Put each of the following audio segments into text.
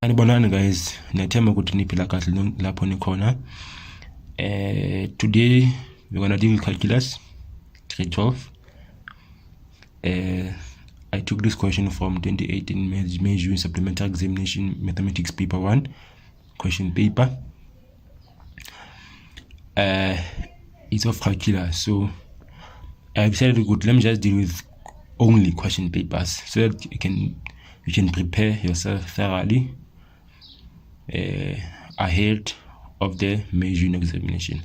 Anibonani guys, ngiyathemba ukuthi niphila kahle lapho nikhona. Today we're gonna deal with calculus, grade 12. I took this question from 2018 Measuring Supplementary Examination Mathematics Paper 1 question paper. It's of calculus, so I decided let me just deal with only question papers so that you can prepare yourself thoroughly ahead of the measuring examination.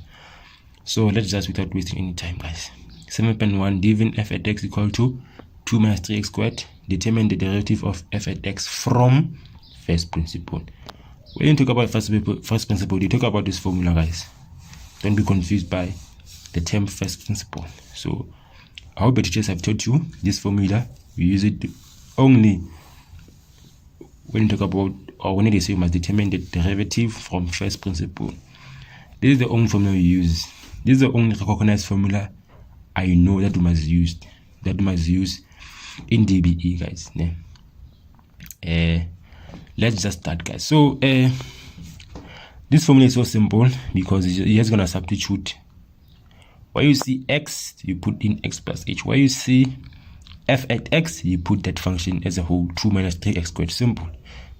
So let's just, without wasting any time, guys. 7.1, given f at x equal to 2 minus 3x squared, determine the derivative of f at x from first principle. When you talk about first principle, you talk about this formula, guys. Don't be confused by the term first principle. So I hope the teachers have taught you this formula. We use it only when you talk about, or when they say you must determine the derivative from first principle. This is the only formula we use. This is the only recognized formula I know that we must use. In DBE, guys. Let's just start, guys. So this formula is so simple because you're just gonna substitute. Where you see x, you put in x plus h. Where you see f at x, you put that function as a whole, 2 minus 3x squared. Simple.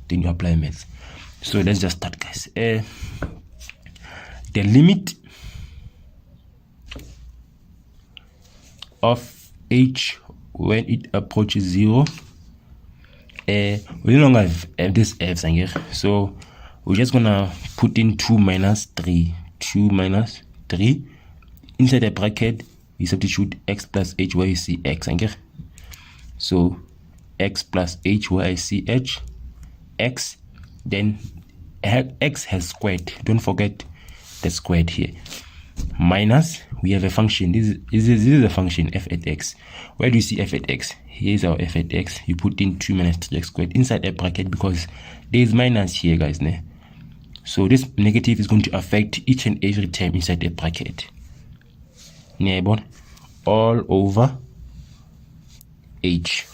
Then you apply math. So let's just start, guys. The limit of h when it approaches 0. We no longer have this f's here, so we're just gonna put in 2 minus 3. 2 minus 3. Inside the bracket, we substitute x plus h where you see x. So x plus h where I see h, x, then x has squared. Don't forget the squared here. Minus, we have a function. This is a function, f at x. Where do you see f at x? Here's our f at x. You put in 2 minus 3x squared inside a bracket because there is minus here, guys. So this negative is going to affect each and every term inside the bracket. All over h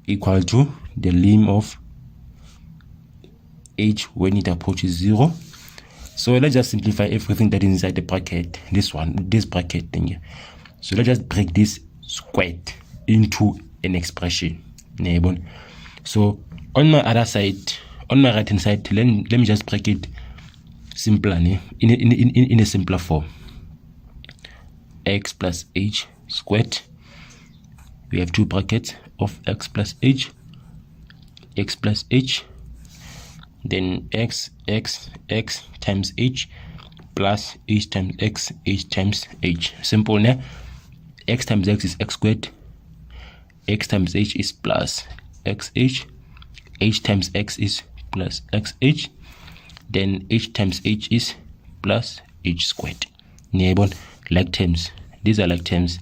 equal to the lim of h when it approaches 0. So let's just simplify everything that is inside the bracket. This bracket thing here. So let's just break this squared into an expression. So on my other side, on my right hand side, let me just break it simpler, in a simpler form. X plus h squared. We have two brackets of x plus h, then x times h plus h times x, h times h. Simple, ne? X times x is x squared, x times h is plus xh, h times x is plus xh, then h times h is plus h squared. Like terms. These are like terms.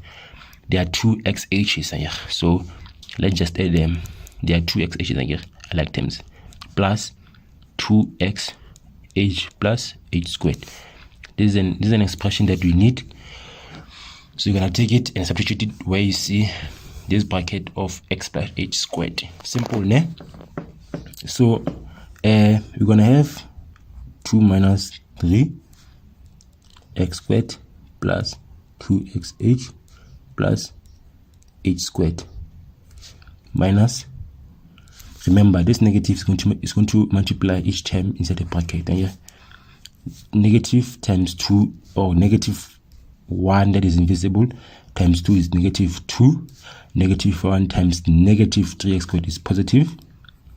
There are two xh's here. So let's just add them. There are two xh's here, like terms. Plus 2xh plus h squared. This is an expression that we need. So you're gonna take it and substitute it where you see this bracket of x plus h squared. Simple, ne? So we're gonna have 2 minus 3 x squared plus 2xh plus h squared minus, remember this negative is going to multiply each term inside the bracket. Negative times 2, or negative 1 that is invisible times 2 is negative 2. Negative 1 times negative 3x squared is positive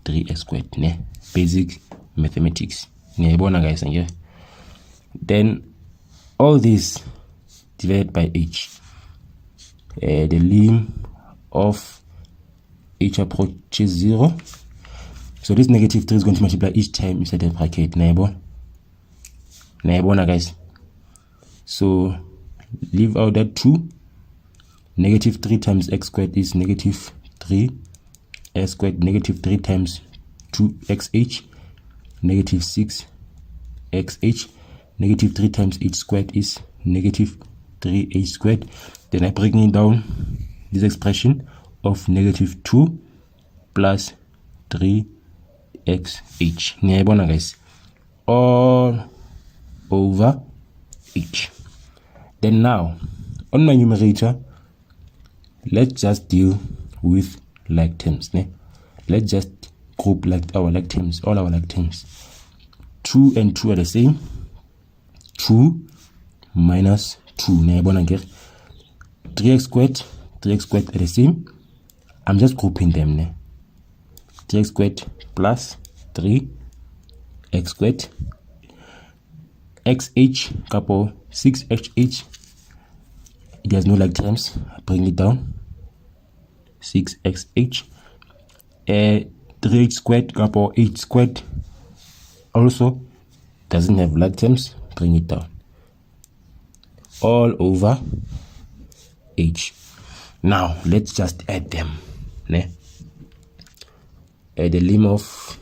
3x squared. Basic mathematics. Guys, then all this divided by h. The lim of h approaches 0. So this negative 3 is going to multiply each time inside the bracket. Guys. So leave out that 2. Negative 3 times x squared is negative 3 x squared. Negative 3 times 2xh, negative 6 xh. Negative 3 times h squared is negative 3h squared. Then I bring it down, this expression of negative 2 plus 3 xh. Ngiyayibona guys, all over h. Then now on my numerator, let's just deal with like terms. Let's just group like our like terms, all our like terms. 2 and 2 are the same. 2 minus 2. Ngiyayibona ke 3x squared are the same. I'm just grouping them. 3x squared plus 3x squared xh couple 6hh. It has no like terms. Bring it down. 6xh. 3h squared couple h squared also doesn't have like terms. Bring it down. All over h. Now let's just add them. The lim of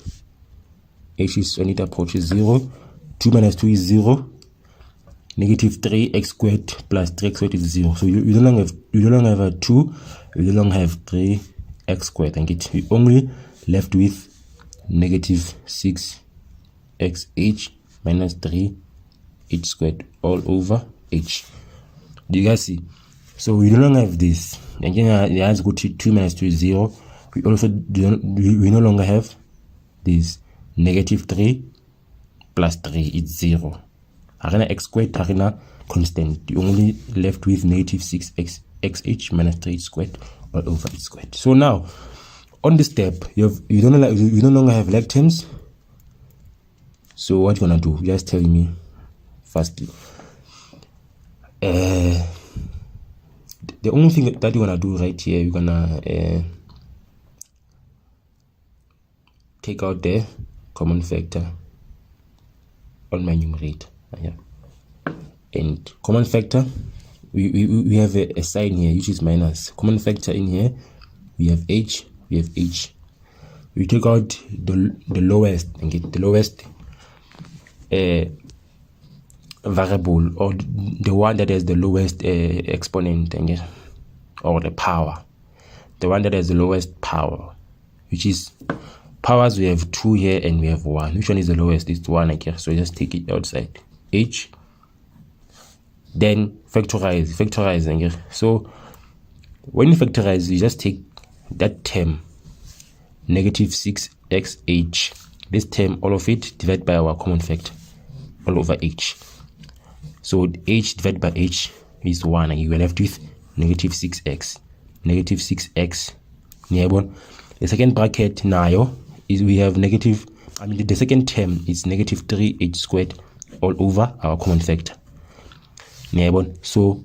h is when it approaches 0. 2 minus 2 is 0. Negative 3x squared plus 3x squared is 0. So you no longer have a 2. You no longer have 3x squared. And you're only left with negative 6xh minus 3h squared all over h. Do you guys see? So we no longer have this. And then the answer go to 2 minus 2 is 0. We also we no longer have this negative 3 plus 3 is 0. Arena x squared, arena constant. You only left with negative 6xh minus 3h squared all over h squared. So now on this step, you no longer have like terms. So what you're gonna do? Just tell me firstly. The only thing that you're gonna do right here, you're gonna take out the common factor on my numerator. And common factor, we have a sign here which is minus. Common factor in here, we have h. We take out the lowest and get the lowest variable, or the one that has the lowest exponent, or the power, the one that has the lowest power, which is powers. We have 2 here and we have 1. Which one is the lowest? It's 1, so just take it outside. H, then factorize. So when you factorize, you just take that term, negative 6xh, this term, all of it, divided by our common factor, all over h. So h divided by h is 1, and you are left with negative 6x. Negative 6x. The second bracket now is we have negative, the second term is negative 3h squared all over our common factor. So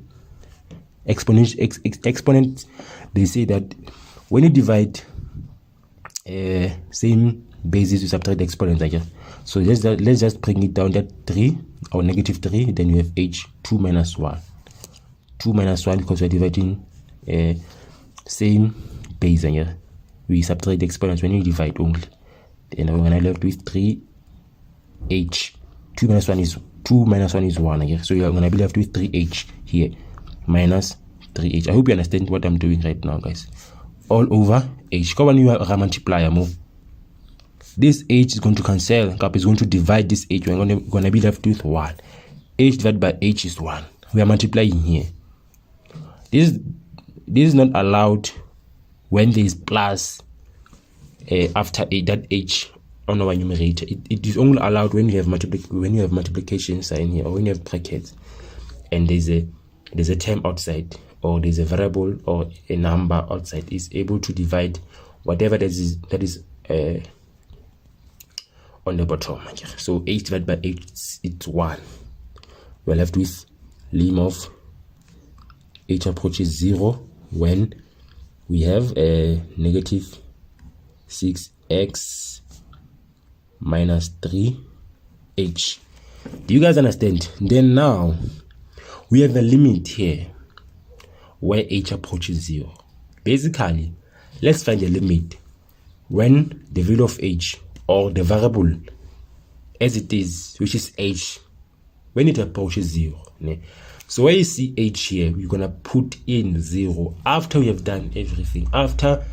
exponent, they say that when you divide same basis, you subtract the exponent, So let's just bring it down, that 3 or negative 3, then you have h 2 minus 1. 2 minus 1 because we're dividing same base, we subtract the exponents when you divide only. Then we're gonna left with 3h. 2 minus 1 is 1, So you're gonna be left with 3h here minus 3h. I hope you understand what I'm doing right now, guys. All over h. Come on, you are a multiplier more. This h is going to cancel. Cap is going to divide this h. We're going to be left with 1. H divided by h is 1. We are multiplying here. This is not allowed when there is plus after that h on our numerator. It is only allowed when you have multiplication sign here, or when you have brackets and there's a term outside, or there's a variable or a number outside is able to divide whatever that is on the bottom. So h divided by h, it's 1. We're left with lim of h approaches 0 when we have a negative 6x minus 3h. Do you guys understand? Then now we have a limit here where h approaches 0. Basically, let's find a limit when the value of h, or the variable as it is, which is h, when it approaches 0. So where you see h here, we're gonna put in 0 after we have done everything. After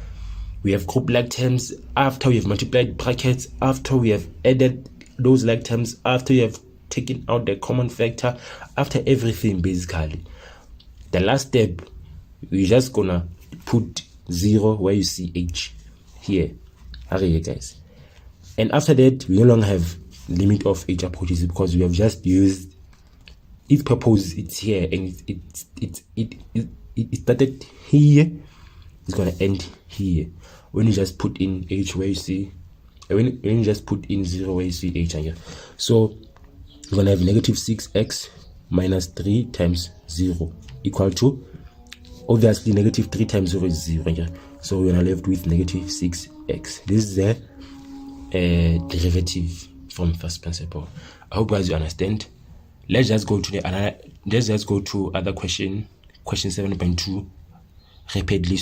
we have group like terms, after we have multiplied brackets, after we have added those like terms, after you have taken out the common factor, after everything basically. The last step, we're just gonna put 0 where you see h here. Hurry guys. And after that, we no longer have limit of h approaches because we have just used its purpose. It's here, and it started here. It's gonna end here. When you just put in h where you see, when you just put in 0 where you see h here. So we're gonna have negative 6x minus 3 times 0 equal to, obviously negative 3 times 0 is 0 here. So we're gonna left with negative 6x. This is the derivative from first principle. I hope guys you understand. Let's just go to other question 7.2 repeatedly.